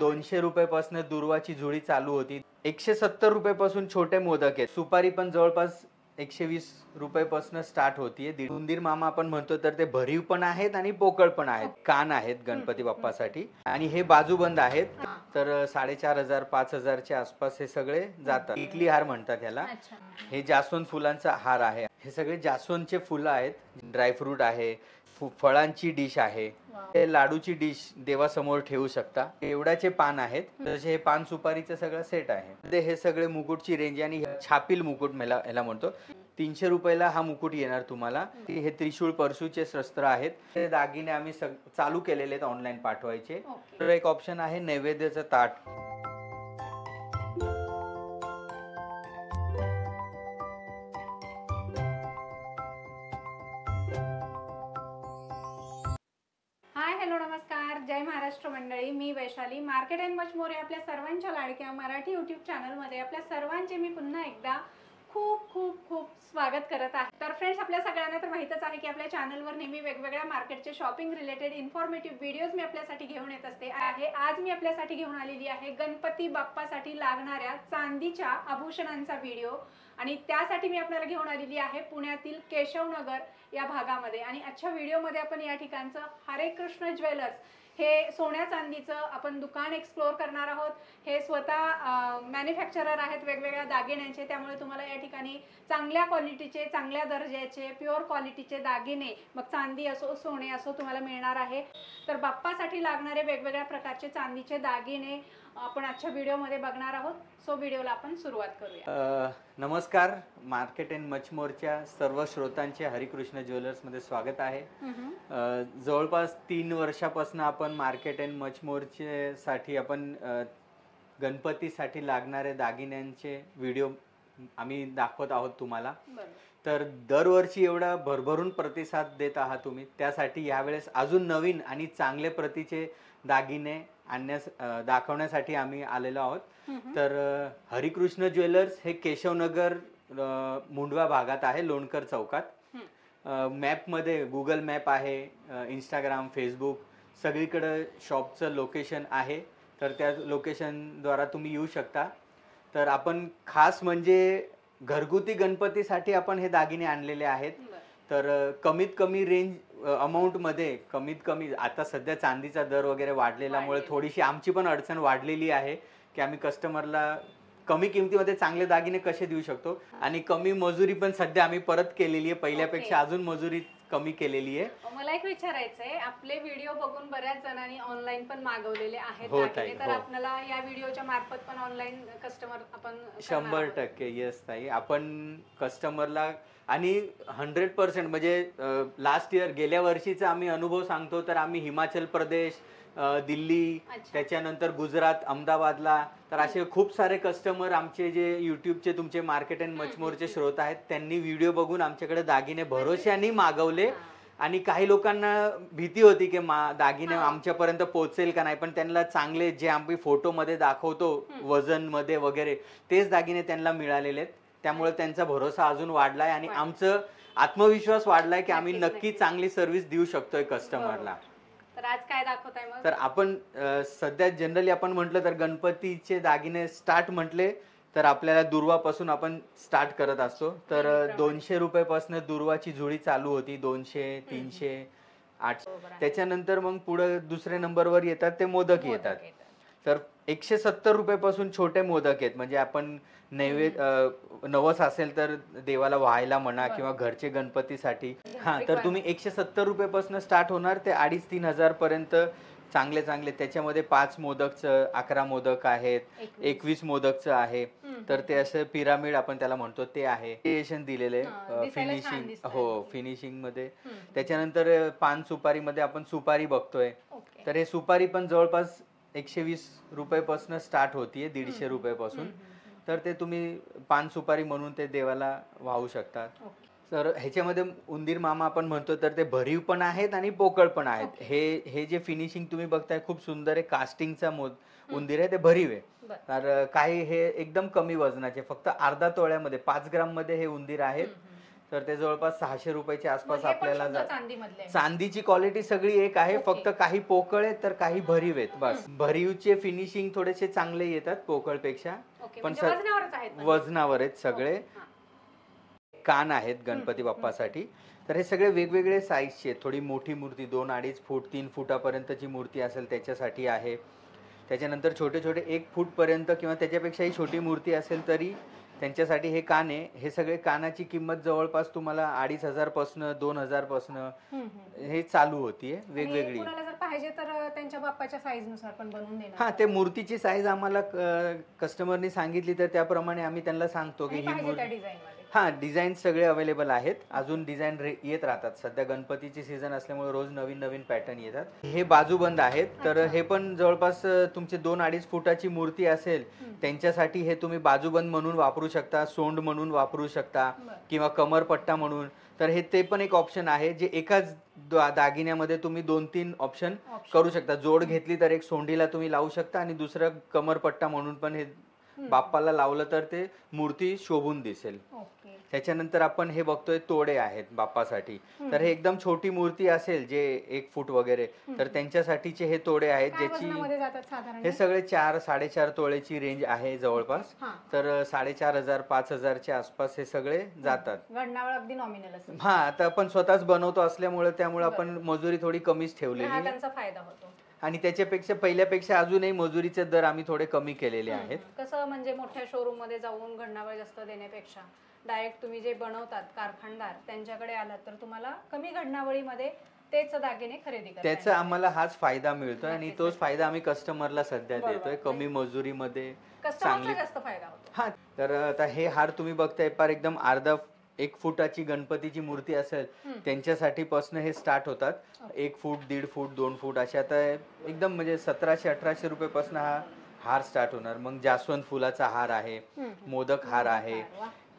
200 रुपयापासून दुर्वाची जुळी चालू होती. 170 रुपयापासून छोटे मोदक आहेत. सुपारी पण जवळपास 120 रुपयापासून स्टार्ट होतीये. उंदीर मामा आपण म्हणतो तर ते भरीव पण आहेत आणि पोकळ पण आहेत. कान आहेत गणपती बाप्पासाठी आणि हे बाजूबंद आहेत. तर 4500 5000च्या आसपास हे सगळे जातात. इटली हार म्हणतात ह्याला. हे जास्वंद फुलांचा हार आहे. हे सगळे जास्वंदचे फुलं आहेत. ड्रायफ्रूट आहे, फळांची डिश आहे, हे लाडूची डिश देवासमोर ठेवू शकता. एवढ्याचे पान आहेत. तसे हे पान सुपारीचं सगळं सेट आहे. हे सगळे मुकुटची रेंज आणि छापील मुकुट याला म्हणतो. 300 रुपयाला हा मुकुट येणार तुम्हाला. हे त्रिशूळ परशूचे शस्त्र आहेत. हे दागिने आम्ही चालू केलेले आहेत ऑनलाईन पाठवायचे. तर एक ऑप्शन आहे नैवेद्याचं ताट. हाय हॅलो नमस्कार, जय महाराष्ट्र मंडळी. मी Vaishali. Market and much more या आपल्या सर्वांच्या लाडक्या मराठी यूट्यूब चॅनलमध्ये आपल्या सर्वांचे मी पुन्हा एकदा खूप खूप खूप स्वागत करत आहे. तर फ्रेंड्स, आपल्या सगळ्यांना तर माहितच आहे की आपल्या चॅनलवर नेहमी वेगवेगळ्या मार्केटचे शॉपिंग रिलेटेड इन्फॉर्मेटिव्ह व्हिडिओज मी आपल्यासाठी घेऊन येत असते. आज मी आपल्यासाठी घेऊन आलेली आहे गणपती बाप्पासाठी लागणाऱ्या चांदीच्या आभूषणांचा व्हिडिओ. आणि त्यासाठी मी आपल्याला घेऊन आलेली आहे पुण्यातील केशवनगर या भागामध्ये. आणि आजच्या व्हिडिओमध्ये आपण या ठिकाणचं हरे कृष्ण ज्वेलर्स हे सोन्या चांदीचं आपण दुकान एक्सप्लोर करणार आहोत. हे स्वतः मॅन्युफॅक्चरर आहेत वेगवेगळ्या दागिन्यांचे. त्यामुळे तुम्हाला या ठिकाणी चांगल्या क्वालिटीचे, चांगल्या दर्जाचे, प्युअर क्वालिटीचे दागिने, मग चांदी असो सोने असो, तुम्हाला मिळणार आहे. तर बाप्पासाठी लागणारे वेगवेगळ्या प्रकारचे चांदीचे दागिने आपण आजच्या व्हिडिओमध्ये बघणार आहोत. सो व्हिडिओला आपण सुरुवात करूया. नमस्कार, मार्केट अँड मचमोरच्या सर्व श्रोतांचे हरिकृष्ण ज्वेलर्स मध्ये स्वागत आहे. जवळपास 3 वर्षापासून आपण मार्केट अँड मचमोरचे साठी आपण गणपतीसाठी लागणारे दागिन्यांचे व्हिडिओ आम्ही दाखवत आहोत तुम्हाला. तर दरवर्षी एवढा भरभरून प्रतिसाद देत आहात तुम्ही. त्यासाठी यावेळेस अजून नवीन आणि चांगले प्रतीचे दागिने दाखवण्यासाठी आम्ही आलेलो आहोत. तर हरिकृष्ण ज्वेलर्स हे केशवनगर मुंडवा भागात आहे, लोणकर चौकात. मॅपमध्ये गुगल मॅप आहे, इंस्टाग्राम, फेसबुक सगळीकडे शॉपचं लोकेशन आहे. तर त्या लोकेशनद्वारा तुम्ही येऊ शकता. तर आपण खास म्हणजे घरगुती गणपतीसाठी आपण हे दागिने आणलेले आहेत. तर कमीत कमी रेंज अमाऊंटमध्ये, कमीत कमी आता सध्या चांदीचा दर वगैरे वाढलेल्यामुळे थोडीशी आमची पण अडचण वाढलेली आहे की आम्ही कस्टमरला कमी किमतीमध्ये चांगले दागिने कसे देऊ शकतो. आणि कमी मजुरी पण सध्या आम्ही परत केलेली आहे, पहिल्यापेक्षा अजून मजुरी कमी केलेली आहे. मला एक विचारायचंय, आपले व्हिडिओ बघून बऱ्याच जणांनी ऑनलाईन पण मागवलेले आहेत दागिने. तर आपल्याला या व्हिडिओच्या मार्फत पण ऑनलाईन कस्टमर आपण 100% येस ताई. आपण कस्टमरला आणि 100% म्हणजे लास्ट इयर गेल्या वर्षीचा आम्ही अनुभव सांगतो. तर आम्ही हिमाचल प्रदेश, दिल्ली, त्याच्यानंतर गुजरात, अहमदाबादला, तर असे खूप सारे कस्टमर आमचे जे युट्यूबचे तुमचे मार्केट अँड मचमोरचे श्रोत आहेत, त्यांनी व्हिडिओ बघून आमच्याकडे दागिने भरोशाने मागवले. आणि काही लोकांना भीती होती की दागिने आमच्यापर्यंत पोहोचेल का नाही, पण त्यांना चांगले जे आम्ही फोटोमध्ये दाखवतो वजन मध्ये वगैरे तेच दागिने त्यांना मिळालेले आहेत. त्यामुळे त्यांचा भरोसा अजून वाढलाय आणि आमचं आत्मविश्वास वाढलाय की आम्ही नक्की चांगली सर्व्हिस देऊ शकतोय कस्टमरला. तर आज काय दाखवताय मग? तर आपण सध्या जनरली आपण म्हटलं तर गणपतीचे दागिने स्टार्ट म्हटले तर आपल्याला दुर्वापासून आपण स्टार्ट करत असतो. तर 200 रुपयापासून दुर्वाची जुळी चालू होती. 200, 300, 800. त्याच्यानंतर मग पुढे दुसऱ्या नंबरवर येतात ते मोदक येतात. तर 170 रुपयापासून छोटे मोदक आहेत. म्हणजे आपण नवस असेल तर देवाला व्हायला म्हणा किंवा घरचे गणपतीसाठी. तर तुम्ही 170 रुपयापासून स्टार्ट होणार ते 2,500-3,000 हजार पर्यंत चांगले चांगले. त्याच्यामध्ये 5 मोदकचं, 11 मोदक आहेत, 21 मोदकचं आहे. तर ते असं पिरामिड आपण त्याला म्हणतो ते आहे. दिलेले फिनिशिंग, हो फिनिशिंग मध्ये. त्याच्यानंतर पान सुपारीमध्ये आपण सुपारी बघतोय. तर हे सुपारी पण जवळपास 120 रुपयापासून स्टार्ट होतीये, 150 रुपयापासून. तर ते तुम्ही पान सुपारी म्हणून ते देवाला वाहू शकतात. तर ह्याच्यामध्ये उंदीर मामा आपण म्हणतो तर ते भरीव पण आहेत आणि पोकळ पण आहेत. हे जे फिनिशिंग तुम्ही बघताय खूप सुंदर आहे. कास्टिंगचा उंदीर आहे, ते भरीव आहे. तर काही हे एकदम कमी वजनाचे, फक्त अर्धा तोळ्यामध्ये 5 ग्राम मध्ये हे उंदीर आहेत. तर ते जवळपास 600 रुपयाच्या आसपास आपल्याला चांदीमधले चांदीची क्वालिटी सगळी एक आहे, फक्त काही पोकळ आहेत तर काही भरीव आहेत बस. भरीवचे फिनिशिंग थोडेसे चांगले येतात पोकळपेक्षा, पण वजनावर आहेत सगळे. कान आहेत गणपती बाप्पासाठी. तर हे सगळे वेगवेगळे साईजचे आहेत. थोडी मोठी मूर्ती 2-2.5 फूट 3 फुटापर्यंतची मूर्ती असेल त्याच्यासाठी आहे. त्याच्यानंतर छोटे छोटे 1 फूट पर्यंत किंवा त्याच्यापेक्षाही छोटी मूर्ती असेल तरी त्यांच्यासाठी हे कान आहे. हे सगळे कानाची किंमत जवळपास तुम्हाला 2,500 पासून 2,000 पासून हे चालू होतीये वेगवेगळी. जर पाहिजे तर त्यांच्या बाप्पाच्या साईज नुसार पण बनवून देणार. हा, ते मूर्तीची साईज आम्हाला कस्टमरनी सांगितली तर त्याप्रमाणे आम्ही त्यांना सांगतो की ही मूर्ती. हा, डिझाईन सगळे अवेलेबल आहेत. अजून डिझाईन येत राहतात. सध्या गणपतीची सीझन असल्यामुळे रोज नवीन नवीन पॅटर्न येतात. हे बाजूबंद आहेत, तर हे पण जवळपास तुमचे 2-2.5 फुटाची मूर्ती असेल त्यांच्यासाठी हे तुम्ही बाजूबंद म्हणून वापरू शकता, सोंड म्हणून वापरू शकता किंवा कमरपट्टा म्हणून. तर हे ते पण एक ऑप्शन आहे जे एकाच दागिन्यामध्ये तुम्ही 2-3 ऑप्शन करू शकता. जोड घेतली तर एक सोंडीला तुम्ही लावू शकता आणि दुसरं कमरपट्टा म्हणून पण हे बाप्पाला लावलं तर ते मूर्ती शोभून दिसेल. त्याच्यानंतर आपण हे बघतोय तोडे आहेत बाप्पासाठी. तर हे एकदम छोटी मूर्ती असेल जे 1 फूट वगैरे, तर त्यांच्यासाठीचे हे तोडे आहेत ज्याची हे सगळे 4-4.5 तोळेची रेंज आहे जवळपास. तर 4,500-5,000 च्या आसपास हे सगळे जातात. अगदी नॉमिनल असेल. हा, आता आपण स्वतःच बनवतो असल्यामुळे त्यामुळे आपण मजुरी थोडी कमीच ठेवलेली त्यांचा फायदा होतो. आणि त्याच्यापेक्षा पहिल्यापेक्षा अजूनही मजुरीचे दर आम्ही थोडे कमी केलेले आहेत. कसं म्हणजे मोठ्या शोरूम मध्ये जाऊन घडणावळ जास्त देण्यापेक्षा डायरेक्ट तुम्ही जे बनवतात कारखानदार त्यांच्याकडे आलात तर तुम्हाला कमी घडणावळीमध्ये तेच दागिने खरेदी करता. त्याचा आम्हाला हाच फायदा मिळतोय आणि तोच फायदा आम्ही कस्टमरला सध्या देतोय. कमी मजुरीमध्ये चांगली जास्त फायदा होतो. हा, तर आता हे हार तुम्ही बघताय पार एकदम अर्धा 1 फुटाची गणपतीची मूर्ती असेल त्यांच्यासाठी पासून हे स्टार्ट होतात. 1 फूट 1.5 फूट 2 फूट अशा आता एकदम म्हणजे 1700-1800 रुपये पासून हा हार स्टार्ट होणार. मग जास्वंद फुलाचा हार आहे, मोदक हार आहे.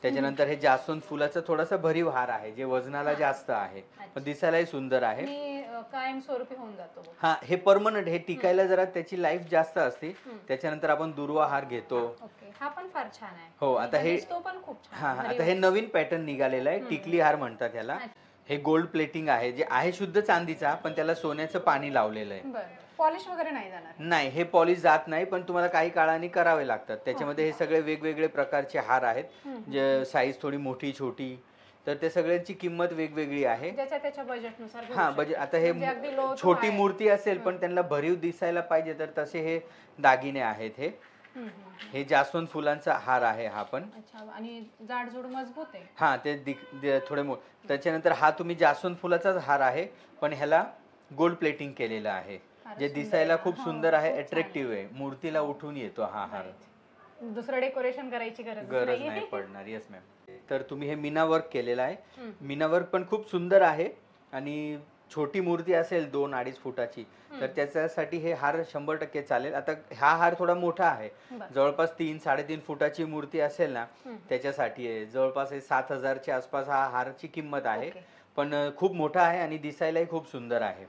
त्याच्यानंतर हे जास्वंद फुलाचा थोडासा भरीव हार आहे जे वजनाला जास्त आहे पण दिसायलाही सुंदर आहे. कायम स्वरूपी होऊन जातो. हा, हे परमनंट, हे टिकायला जरा त्याची लाईफ जास्त असते. त्याच्यानंतर आपण दुर्वा हार घेतो. हा पण फार छान आहे. हो, आता हे पण खूप छान. हा, आता हे नवीन पॅटर्न निघालेला आहे, टिकली हार म्हणतात ह्याला. हे गोल्ड प्लेटिंग आहे जे आहे शुद्ध चांदीचा पण त्याला सोन्याचं पाणी लावलेलं आहे. पॉलिश वगैरे नाही जाणार? नाही, हे पॉलिश जात नाही पण तुम्हाला काही काळाने करावे लागतात. त्याच्यामध्ये हे सगळे वेगवेगळे प्रकारचे हार आहेत जे साईज थोडी मोठी छोटी, तर ते सगळ्यांची किंमत वेगवेगळी आहे. त्याच्या बजेटनुसार. हा, बजेट. आता हे छोटी मूर्ती असेल पण त्यांना भरीव दिसायला पाहिजे तर तसे हे दागिने आहेत. हे जास्वंद फुलांचा हार आहे हा पण. आणि जाडजूड मजबूत आहे. हा, ते थोडे त्याच्यानंतर हा तुम्ही जास्वंद फुलाचाच हार आहे पण ह्याला गोल्ड प्लेटिंग केलेलं आहे जे दिसायला खूप सुंदर आहे, अट्रॅक्टिव्ह आहे. मूर्तीला उठून येतो हा हार. दुसरं डेकोरेशन करायची गरज नाही पडणार. Yes ma'am. तर तुम्ही हे मीना वर्क केलेलं आहे. मीना वर्क पण खूप सुंदर आहे आणि छोटी मूर्ती असेल 2-2.5 फुटाची तर त्याच्यासाठी हे हार 100% चालेल. आता हा हार थोडा मोठा आहे, जवळपास 3-3.5 फुटाची मूर्ती असेल ना त्याच्यासाठी आहे. जवळपास 7,000 च्या आसपास हा हारची किंमत आहे पण खूप मोठा आहे आणि दिसायलाही खूप सुंदर आहे.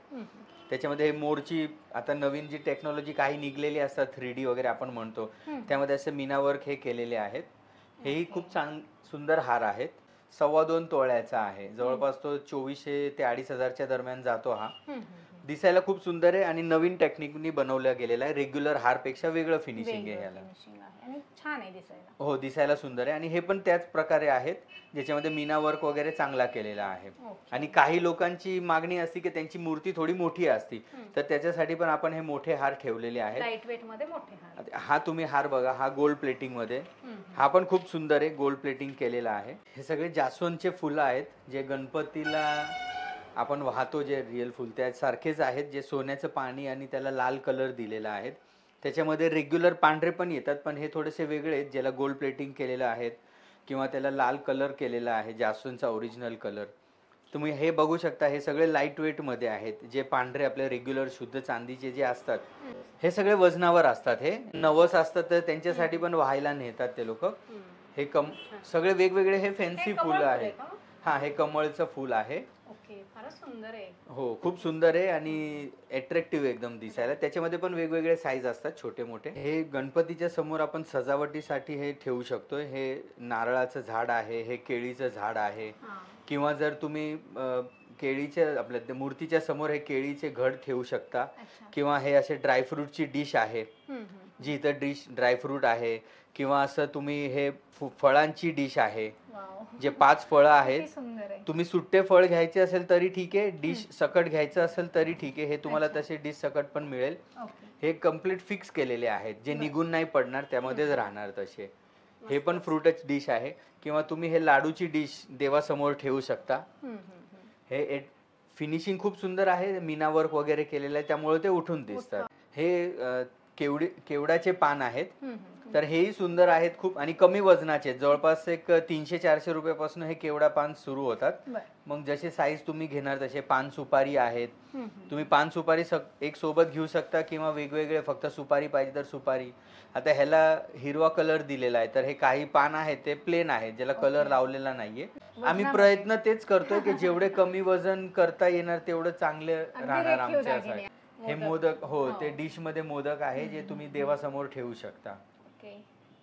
त्याच्यामध्ये मोरची आता नवीन जी टेक्नॉलॉजी काही निघलेली असतात 3D वगैरे आपण म्हणतो त्यामध्ये असे मीना वर्क हे केलेले आहेत. हेही खूप सुंदर हार आहेत. 2.25 तोळ्याचा आहे. जवळपास तो 2400 ते 2,500 दरम्यान जातो. हा दिसायला खूप सुंदर आहे आणि नवीन टेक्निकनी बनवला गेलेला आहे. रेग्युलर हार पेक्षा वेगळं फिनिशिंग आहे ह्याला. छान आहे दिसायला. हो, दिसायला सुंदर आहे आणि हे पण त्याच प्रकारे आहेत ज्याच्यामध्ये मीना वर्क वगैरे चांगला केलेला आहे. आणि काही लोकांची मागणी असते की त्यांची मूर्ती थोडी मोठी असती तर त्याच्यासाठी पण आपण हे मोठे हार ठेवलेले आहेत. लाईट वेट मध्ये मोठे हार. हा तुम्ही हार बघा, हा गोल्ड प्लेटिंग मध्ये. हा पण खूप सुंदर आहे, गोल्ड प्लेटिंग केलेला आहे. हे सगळे जास्वंदचे फुलं आहेत जे गणपतीला आपण वाहतो, जे रिअल फुल त्यासारखेच आहेत जे सोन्याचं पाणी आणि त्याला लाल कलर दिलेला आहे. त्याच्यामध्ये रेग्युलर पांढरे पण येतात पण हे थोडेसे वेगळे आहेत ज्याला गोल्ड प्लेटिंग केलेलं आहे किंवा त्याला लाल कलर केलेला आहे, जास्वंदचा ओरिजिनल कलर. तुम्ही हे बघू शकता. हे सगळे लाईट वेट मध्ये आहेत. जे पांढरे आपले रेग्युलर शुद्ध चांदीचे जे असतात हे सगळे वजनावर असतात. हे नवस असतात तर त्यांच्यासाठी पण व्हायला नेतात ते लोक. हे सगळे वेगवेगळे हे फॅन्सी फुलं आहेत. हा, हे कमळचं फुल आहे. फारच सुंदर आहे. हो, खूप सुंदर आहे आणि अट्रॅक्टिव्ह एकदम दिसायला. त्याच्यामध्ये पण वेगवेगळे साईज असतात छोटे मोठे. हे गणपतीच्या समोर आपण सजावटीसाठी हे ठेवू शकतो. हे नारळाचं झाड आहे, हे केळीचं झाड आहे हां. किंवा जर तुम्ही केळीच्या आपल्या त्या मूर्तीच्या समोर हे केळीचे घड ठेवू शकता अच्छा. किंवा हे असे ड्रायफ्रूटची डिश आहे. जी इथं डिश ड्रायफ्रूट आहे किंवा असं तुम्ही हे फळांची डिश आहे. वॉव! जे 5 फळं आहेत. किती सुंदर आहे. तुम्ही सुट्टे फळ घ्यायचे असेल तरी ठीक आहे, डिश सकट घ्यायचं असेल तरी ठीक आहे. हे तुम्हाला अच्छा. तसे डिश सकट पण मिळेल. ओके. हे कंप्लीट फिक्स केलेले आहेत, जे बरं. निघून नाही पडणार, त्यामध्येच राहणार तसे. हे पण मस्तच. फ्रूटच डिश आहे किंवा तुम्ही हे लाडूची डिश देवासमोर ठेवू शकता. हे फिनिशिंग खूप सुंदर आहे, मीना वर्क वगैरे केलेलं आहे, त्यामुळे ते उठून दिसतात. हे केवडाचे पान आहेत. तर हेही सुंदर आहेत खूप आणि कमी वजनाचे आहेत. जवळपास एक 300-400 रुपयापासून हे केवडा पान सुरू होतात. बरं. मग जसे साईज तुम्ही घेणार तसे पान सुपारी आहेत. हम्म. तुम्ही पान सुपारी एक सोबत घेऊ शकता किंवा वेगवेगळे फक्त सुपारी पाहिजे तर सुपारी. आता ह्याला हिरवा कलर दिलेला आहे, तर हे काही पान आहेत ते प्लेन आहेत, ज्याला कलर लावलेला नाहीये. आम्ही प्रयत्न तेच करतोय की जेवढे कमी वजन करता येणार तेवढं चांगले राहणार आमच्यासाठी. हे मोदक, हो, ते डिश मध्ये मोदक आहे जे तुम्ही देवासमोर ठेवू शकता. ओके.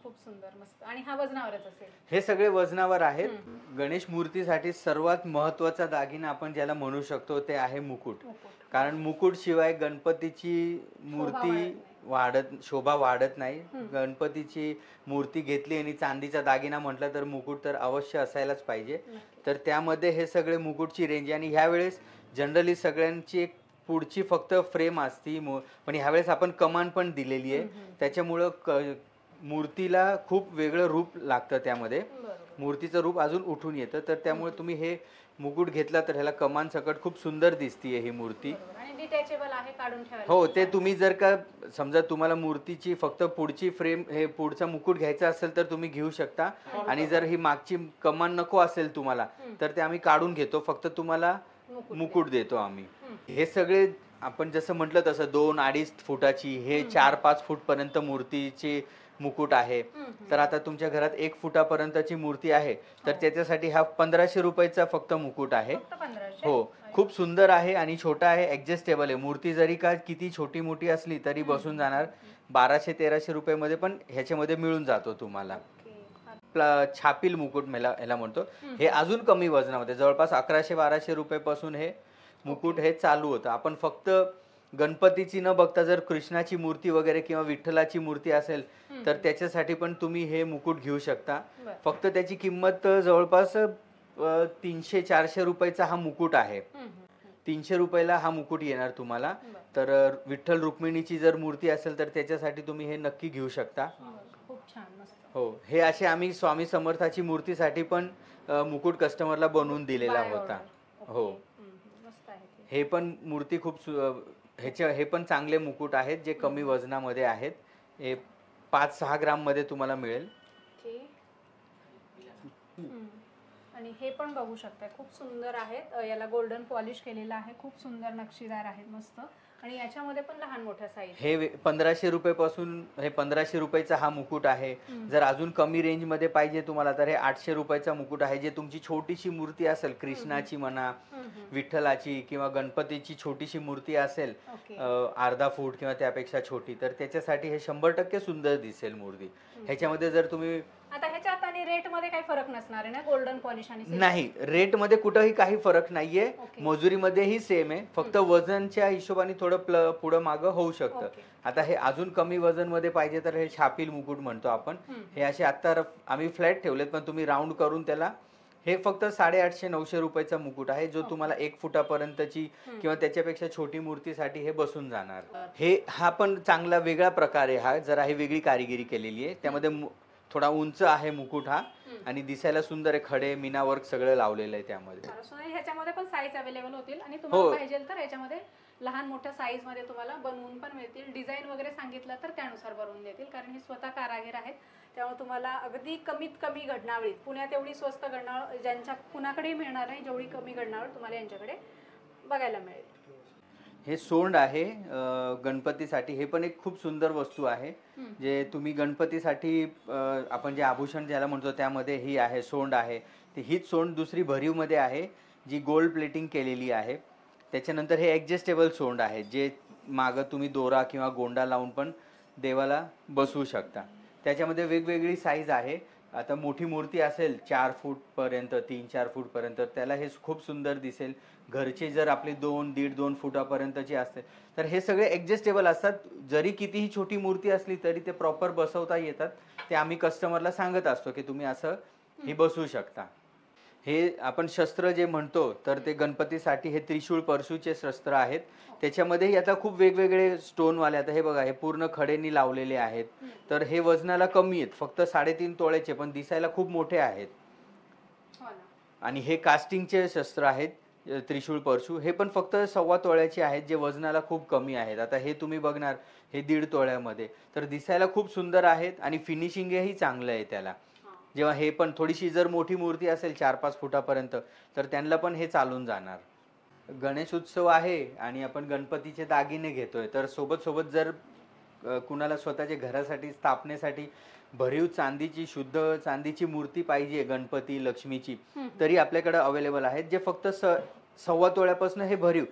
खूप सुंदर, मस्त. आणि हा वजनावरच असेल? हे सगळे वजनावर आहेत. गणेश मूर्तीसाठी सर्वात महत्वाचा दागिना आपण ज्याला म्हणू शकतो ते आहे मुकुट. कारण मुकुट शिवाय गणपतीची मूर्ती शोभा वाढत नाही. गणपतीची मूर्ती घेतली आणि चांदीचा दागिना म्हटलं तर मुकुट तर अवश्य असायलाच पाहिजे. तर त्यामध्ये हे सगळे मुकुटची रेंज आणि ह्यावेळेस जनरली सगळ्यांची एक पुढची फक्त फ्रेम असती, पण ह्यावेळेस आपण कमान पण दिलेली आहे. त्याच्यामुळं मूर्तीला खूप वेगळं रूप लागतं. त्यामध्ये मूर्तीचं रूप अजून उठून येतं. तर त्यामुळे तुम्ही हे मुकुट घेतला तर ह्याला कमान सकट खूप सुंदर दिसतीये ही मूर्ती. डिटॅचेबल आहे, काढून ठेवायला. हो, ते तुम्ही जर का समजा तुम्हाला मूर्तीची फक्त पुढची फ्रेम, हे पुढचा मुकुट घ्यायचा असेल तर तुम्ही घेऊ शकता. आणि जर ही मागची कमान नको असेल तुम्हाला तर ते आम्ही काढून घेतो, फक्त तुम्हाला मुकुट देतो आम्ही. हे सगळे आपण जसं म्हटलं तसं 2-2.5 फुटाची, हे 4-5 फूट पर्यंत मूर्तीचे मुकुट आहे. तर आता तुमच्या घरात 1 फुटापर्यंतची मूर्ती आहे तर त्याच्यासाठी हा 1500 रुपयाचा फक्त मुकुट आहे. हो, खूप सुंदर आहे आणि छोटा आहे, ऍडजस्टेबल आहे. मूर्ती जरी का किती छोटी मोठी असली तरी बसून जाणार. 1200-1300 रुपयामध्ये पण ह्याच्यामध्ये मिळून जातो तुम्हाला. छापील मुकुट ह्याला म्हणतो. हे अजून कमी वजनामध्ये जवळपास 1100-1200 रुपयापासून हे मुकुट हे चालू होतं. आपण फक्त गणपतीची न बघता जर कृष्णाची मूर्ती वगैरे किंवा विठ्ठलाची मूर्ती असेल तर त्याच्यासाठी पण तुम्ही हे मुकुट घेऊ शकता. फक्त त्याची किंमत जवळपास 300-400 रुपयाचा हा मुकुट आहे. 300 रुपयाला हा मुकुट येणार तुम्हाला. तर विठ्ठल रुक्मिणीची जर मूर्ती असेल तर त्याच्यासाठी तुम्ही हे नक्की घेऊ शकता. खूप छान, मस्त. हो, हे असे आम्ही स्वामी समर्थाची मूर्तीसाठी पण मुकुट कस्टमरला बनवून दिलेला होता. हो, हे पण मूर्ती खूप हे पण चांगले मुकुट आहेत जे कमी वजनामध्ये आहेत. हे 5-6 ग्राम मध्ये तुम्हाला मिळेल. आणि हे पण बघू शकता, खूप सुंदर आहेत. याला गोल्डन पॉलिश केलेलं आहे, खूप सुंदर नक्षीदार आहेत, मस्त. आणि याच्यामध्ये पण लहान मोठ्या साईज. हे 1500 रुपयापासून, हे 1500 रुपयाचा हा मुकुट आहे. जर अजून कमी रेंज मध्ये पाहिजे तुम्हाला तर हे 800 रुपयाचा मुकुट आहे. जे तुमची छोटीशी मूर्ती असेल, कृष्णाची म्हणा, विठ्ठलाची किंवा गणपतीची छोटीशी मूर्ती असेल, अर्धा फूट किंवा त्यापेक्षा छोटी, तर त्याच्यासाठी हे 100% सुंदर दिसेल मूर्ती. ह्याच्यामध्ये जर तुम्ही आता ह्याच्यात आणि रेट मध्ये काही फरक नसणार आहे ना? गोल्डन पॉलिश आणि नाही, रेट मध्ये कुठेही काही फरक नाहीये. मजुरीमध्येही सेम आहे, फक्त वजनच्या हिशोबाने थोडं पुढं मागं होऊ शकतं. आता हे अजून कमी वजन मध्ये पाहिजे तर हे छापील मुकुट म्हणतो आपण. हे असे आता आम्ही फ्लॅट ठेवलेत, पण तुम्ही राऊंड करून त्याला, हे फक्त 850-900 रुपयाचा मुकुट आहे जो तुम्हाला 1 फुटापर्यंतची किंवा त्याच्यापेक्षा छोटी मूर्तीसाठी हे बसून जाणार. हा पण चांगला वेगळा प्रकार आहे. हा जरा ही वेगळी कारिगिरी केलेली आहे. त्यामध्ये थोडा उंच आहे मुकुट हा आणि दिसायला सुंदर आहे. खडे, मीना वर्क सगळं लावलेलं आहे त्यामध्ये. ह्याच्यामध्ये पण साईज अवेलेबल होतील आणि तुम्हाला पाहिजे तर ह्याच्यामध्ये लहान मोठ्या साईज मध्ये तुम्हाला बनवून पण मिळतील. डिझाईन वगैरे सांगितलं तर त्यानुसार बनवून देतील, कारण हे स्वतः कारागीर आहेत. त्यामुळे तुम्हाला अगदी कमीत कमी घडणावळीत, पुण्यात एवढी स्वस्त घडणावळ ज्यांच्या कुणाकडेही मिळणार नाही, जेवढी कमी घडणावळ तुम्हाला यांच्याकडे बघायला मिळेल. हे सोंड आहे गणपतीसाठी. हे पण एक खूप सुंदर वस्तू आहे. जे तुम्ही गणपतीसाठी आपण जे आभूषण ज्याला म्हणतो त्यामध्ये ही आहे, सोंड आहे. हीच सोंड दुसरी भरीव मध्ये आहे. जी गोल्ड प्लेटिंग केलेली आहे. त्याच्यानंतर हे ॲडजस्टेबल सोंड आहे, जे मागं तुम्ही दोरा किंवा गोंडा लावून पण देवाला बसवू शकता. त्याच्यामध्ये वेगवेगळी साईज आहे. आता मोठी मूर्ती असेल 4 फूटपर्यंत, 3-4 फूटपर्यंत, त्याला हे खूप सुंदर दिसेल. घरचे जर आपली 2-1.5-2 फुटापर्यंतची असते तर हे सगळे ॲडजस्टेबल असतात. जरी कितीही छोटी मूर्ती असली तरी ते प्रॉपर बसवता येतात. ते आम्ही कस्टमरला सांगत असतो की तुम्ही असं हे बसवू शकता. हे आपण शस्त्र जे म्हणतो तर ते गणपतीसाठी हे त्रिशूळ परशूचे शस्त्र आहेत. त्याच्यामध्येही आता खूप वेगवेगळे स्टोनवाले, आता हे बघा, हे पूर्ण खडेनी लावलेले आहेत. तर हे वजनाला कमी आहेत, फक्त 3.5 तोळ्याचे, पण दिसायला खूप मोठे आहेत. आणि हे कास्टिंगचे शस्त्र आहेत, त्रिशूळ परशू. हे पण फक्त 1.25 तोळ्याचे आहेत, जे वजनाला खूप कमी आहेत. आता हे तुम्ही बघणार हे 1.5 तोळ्यामध्ये, तर दिसायला खूप सुंदर आहेत आणि फिनिशिंगही चांगलं आहे त्याला. जेव्हा हे पण थोडीशी जर मोठी मूर्ती असेल 4-5 फुटापर्यंत तर त्यांना पण हे चालून जाणार. गणेश उत्सव आहे आणि आपण गणपतीचे दागिने घेतोय, तर सोबत सोबत जर कुणाला स्वतःच्या घरासाठी स्थापनेसाठी भरीव चांदीची, शुद्ध चांदीची मूर्ती पाहिजे गणपती लक्ष्मीची, तरी आपल्याकडे अवेलेबल आहेत, जे फक्त 1.25 तोळ्यापासून हे भरीव.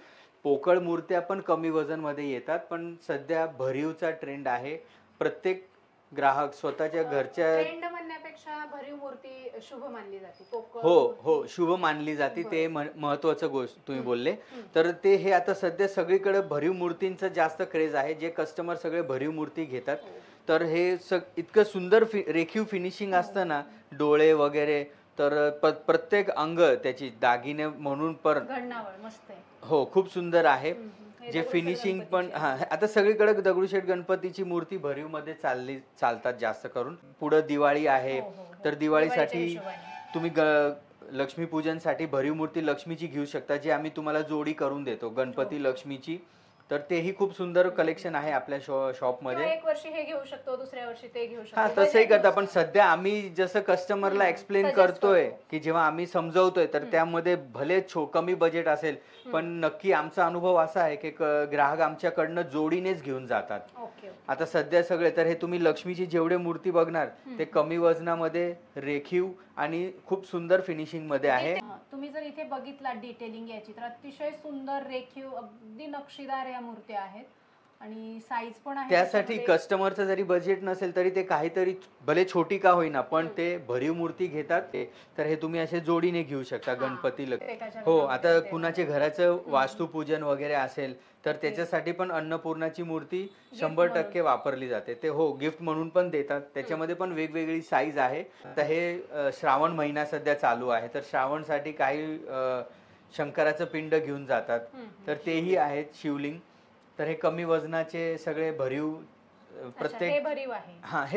पोकळ मूर्त्या पण कमी वजनमध्ये येतात, पण सध्या भरीवचा ट्रेंड आहे. प्रत्येक ग्राहक स्वतःच्या घरच्या ट्रेंड म्हणण्यापेक्षा भरीव मूर्ती शुभ मानली जाते. हो, शुभ मानली जाते. ते महत्वाचं गोष्ट तुम्ही बोलले. तर ते हे आता सध्या सगळीकडे भरीव मूर्तींचं जास्त क्रेज आहे, जे कस्टमर सगळे भरीव मूर्ती घेतात. तर हे इतकं सुंदर रेखीव फिनिशिंग असतं ना, डोळे वगैरे, तर प्रत्येक अंग त्याची दागिने म्हणून मस्त आहे. हो, खूप सुंदर आहे. जे फिनिशिंग पण आता सगळीकडे दगडूशेठ गणपतीची मूर्ती भरीव मध्ये चालतात जास्त करून. पुढे दिवाळी आहे, तर दिवाळीसाठी तुम्ही लक्ष्मीपूजनसाठी भरीव मूर्ती लक्ष्मीची घेऊ शकता, जी आम्ही तुम्हाला जोडी करून देतो गणपती लक्ष्मीची. तर तेही खूप सुंदर कलेक्शन आहे आपल्या शॉपमध्ये. एक वर्षी हे घेऊ शकतो, दुसऱ्या वर्षी ते घेऊ शकतो. हा, तसंही करता. पण सध्या आम्ही जसं कस्टमरला एक्सप्लेन करतोय की जेव्हा आम्ही समजवतोय, तर त्यामध्ये भले कमी बजेट असेल, पण नक्की आमचा अनुभव असा आहे की ग्राहक आमच्याकडनं जोडीनेच घेऊन जातात. आता सध्या सगळे, तर हे तुम्ही लक्ष्मीची जेवढे मूर्ती बघणार ते कमी वजनामध्ये, रेखीव आणि खूप सुंदर फिनिशिंग मध्ये आहे. तुम्ही जर इथे बघितला डिटेलिंग याची, तर अतिशय सुंदर, रेखीव, अगदी नक्षीदार या मूर्त्या आहेत आणि साईज पण आहे. त्यासाठी कस्टमरचं जरी बजेट नसेल तरी ते काहीतरी, भले छोटी का होईना, पण ते भरीव मूर्ती घेतात ते. तर हे तुम्ही असे जोडीने घेऊ शकता गणपती. हो, आता कुणाचे घराचं वास्तुपूजन वगैरे असेल तर त्याच्यासाठी पण अन्नपूर्णाची मूर्ती 100% वापरली जाते. ते हो, गिफ्ट म्हणून पण देतात. त्याच्यामध्ये पण वेगवेगळी साईज आहे. तर हे श्रावण महिना सध्या चालू आहे, तर श्रावणसाठी काही शंकराचं पिंड घेऊन जातात, तर तेही आहेत, शिवलिंग. तर हे कमी वजनाचे सगळे भरीव, प्रत्येक हे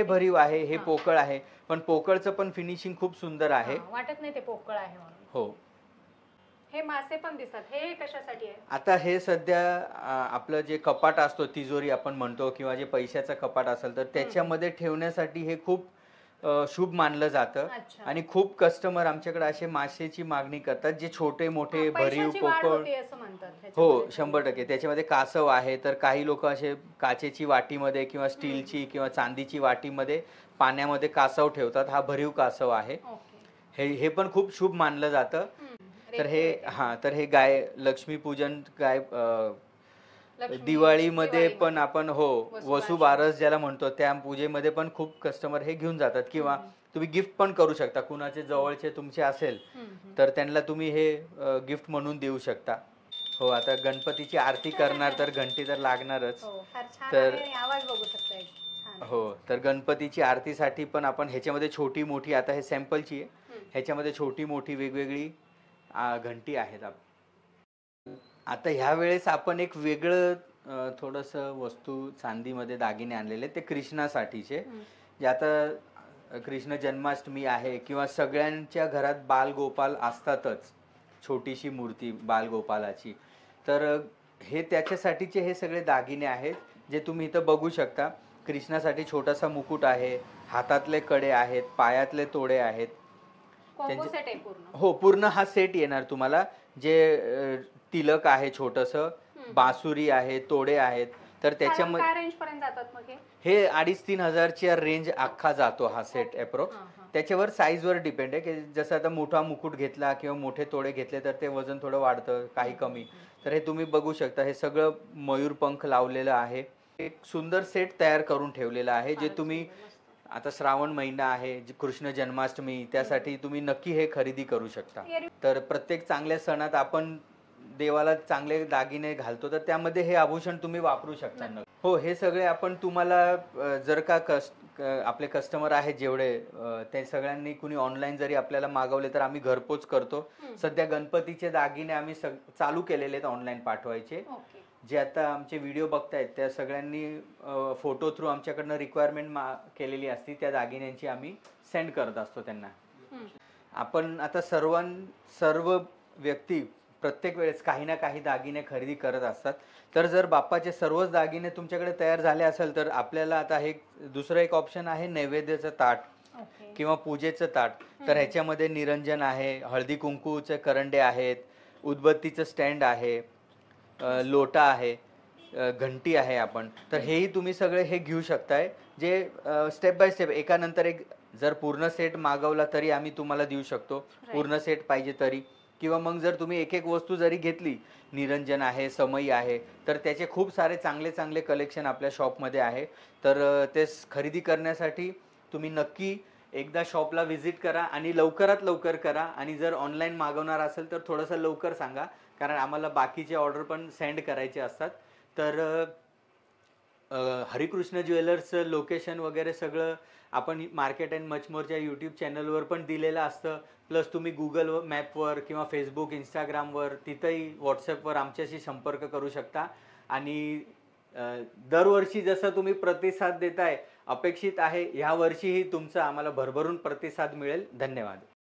भरीव आहे, हे पोकळ आहे. पण पोकळचं पण फिनिशिंग खूप सुंदर आहे. वाटत नाही ते पोकळ आहे म्हणून. हो. हे मासे पण दिसतात. हे कशासाठी आहे? आता हे सध्या आपलं जे कपाट असतो, तिजोरी आपण म्हणतो, किंवा जे पैशाचं कपाट असेल, तर त्याच्यामध्ये ठेवण्यासाठी हे खूप शुभ मानलं जातं. आणि खूप कस्टमर आमच्याकडे असे मासेची मागणी करतात, जे छोटे मोठे भरीव पोकळ. हो, 100%. त्याच्यामध्ये कासव आहे, तर काही लोक असे काचेची वाटीमध्ये किंवा स्टीलची किंवा चांदीची वाटीमध्ये पाण्यामध्ये कासव ठेवतात. हा भरीव कासव आहे. हे पण खूप शुभ मानलं जातं. तर हे लक्ष्मीपूजन, दिवाळीमध्ये पण आपण वसुबारस ज्याला म्हणतो, त्या पूजेमध्ये पण खूप कस्टमर हे घेऊन जातात. किंवा तुम्ही गिफ्ट पण करू शकता, कुणाचे जवळचे तुमचे असेल तर त्यांना तुम्ही हे गिफ्ट म्हणून देऊ शकता. हो, आता गणपतीची आरती करणार तर घंटी तर लागणारच. तर आवाज बघू शकता. हो, तर गणपतीची आरतीसाठी पण आपण ह्याच्यामध्ये छोटी मोठी, आता हे सॅम्पलची आहे, ह्याच्यामध्ये छोटी मोठी वेगवेगळी घंटी आहेत. आता ह्या वेळेस आपण एक वेगळं थोडंसं वस्तू चांदीमध्ये दागिने आणलेले, ते कृष्णासाठीचे. जे आता कृष्ण जन्माष्टमी आहे किंवा सगळ्यांच्या घरात बालगोपाल असतातच, छोटीशी मूर्ती बालगोपालाची. तर हे त्याच्यासाठीचे हे सगळे दागिने आहेत, जे तुम्ही इथं बघू शकता. कृष्णासाठी छोटासा मुकुट आहे, हातातले कडे आहेत, पायातले तोडे आहेत. हो, पूर्ण हा सेट येणार तुम्हाला. जे तिलक आहे छोटंसं, बासुरी आहे, तोडे आहेत. तर त्याच्यामध्ये काय रेंज पर्यंत जातात मग हे? हे 2,500-3 हजारच्या रेंज अख्खा जातो हा सेट अप्रोक्स. त्याच्यावर साईजवर डिपेंड आहे की जसं आता मोठा मुकुट घेतला किंवा मोठे तोडे घेतले तर ते वजन थोडं वाढतं, काही कमी. तर हे तुम्ही बघू शकता, हे सगळं मयूरपंख लावलेलं आहे. एक सुंदर सेट तयार करून ठेवलेला आहे जे तुम्ही आता श्रावण महिना आहे, कृष्ण जन्माष्टमी, त्यासाठी तुम्ही नक्की हे खरेदी करू शकता. तर प्रत्येक चांगल्या सणात आपण देवाला चांगले दागिने घालतो, तर त्यामध्ये हे आभूषण तुम्ही वापरू शकता. हो, हे सगळे आपण तुम्हाला जर का आपले कस्टमर आहेत जेवढे ते सगळ्यांनी कुणी ऑनलाईन जरी आपल्याला मागवले तर आम्ही घरपोच करतो. सध्या गणपतीचे दागिने आम्ही चालू केलेले आहेत ऑनलाईन पाठवायचे. जे आता आमचे व्हिडिओ बघतायत त्या सगळ्यांनी फोटो थ्रू आमच्याकडनं रिक्वायरमेंट केलेली असती, त्या दागिन्यांची आम्ही सेंड करत असतो त्यांना. आपण आता सर्व व्यक्ती प्रत्येक वेळेस काही ना काही दागिने खरेदी करत असतात. तर जर बाप्पाचे सर्वच दागिने तुमच्याकडे तयार झाले असेल तर आपल्याला आता हे दुसरं एक ऑप्शन आहे, नैवेद्याचं ताट किंवा पूजेचं ताट. तर ह्याच्यामध्ये निरंजन आहे, हळदी कुंकूचे करंडे आहेत, उदबत्तीचं स्टँड आहे, लोटा आहे, घंटी आहे. आपण तर हेही तुम्ही सगळे हे घेऊ शकताय, जे स्टेप बाय स्टेप एकानंतर एक. जर पूर्ण सेट मागवला तरी आम्ही तुम्हाला देऊ शकतो, पूर्ण सेट पाहिजे तरी. किंवा मग जर तुम्ही एक एक वस्तू जरी घेतली, निरंजन आहे, समई आहे, तर त्याचे खूप सारे चांगले चांगले कलेक्शन आपल्या शॉपमध्ये आहे. तर ते खरेदी करण्यासाठी तुम्ही नक्की एकदा शॉपला व्हिजिट करा आणि लवकरात लवकर करा. आणि जर ऑनलाईन मागवणार असेल तर थोडंसं लवकर सांगा, कारण आम्हाला बाकीचे ऑर्डर पण सेंड करायचे असतात. तर हरिकृष्ण ज्वेलर्सचं लोकेशन वगैरे सगळं आपण मार्केट अँड मच मोरच्या यूट्यूब चॅनलवर पण दिलेलं असतं. प्लस तुम्ही गुगल मॅपवर किंवा फेसबुक, इंस्टाग्रामवर, तिथंही व्हॉट्सअपवर आमच्याशी संपर्क करू शकता. आणि दरवर्षी जसं तुम्ही प्रतिसाद देताय, अपेक्षित आहे ह्या वर्षीही तुमचा आम्हाला भरभरून प्रतिसाद मिळेल. धन्यवाद.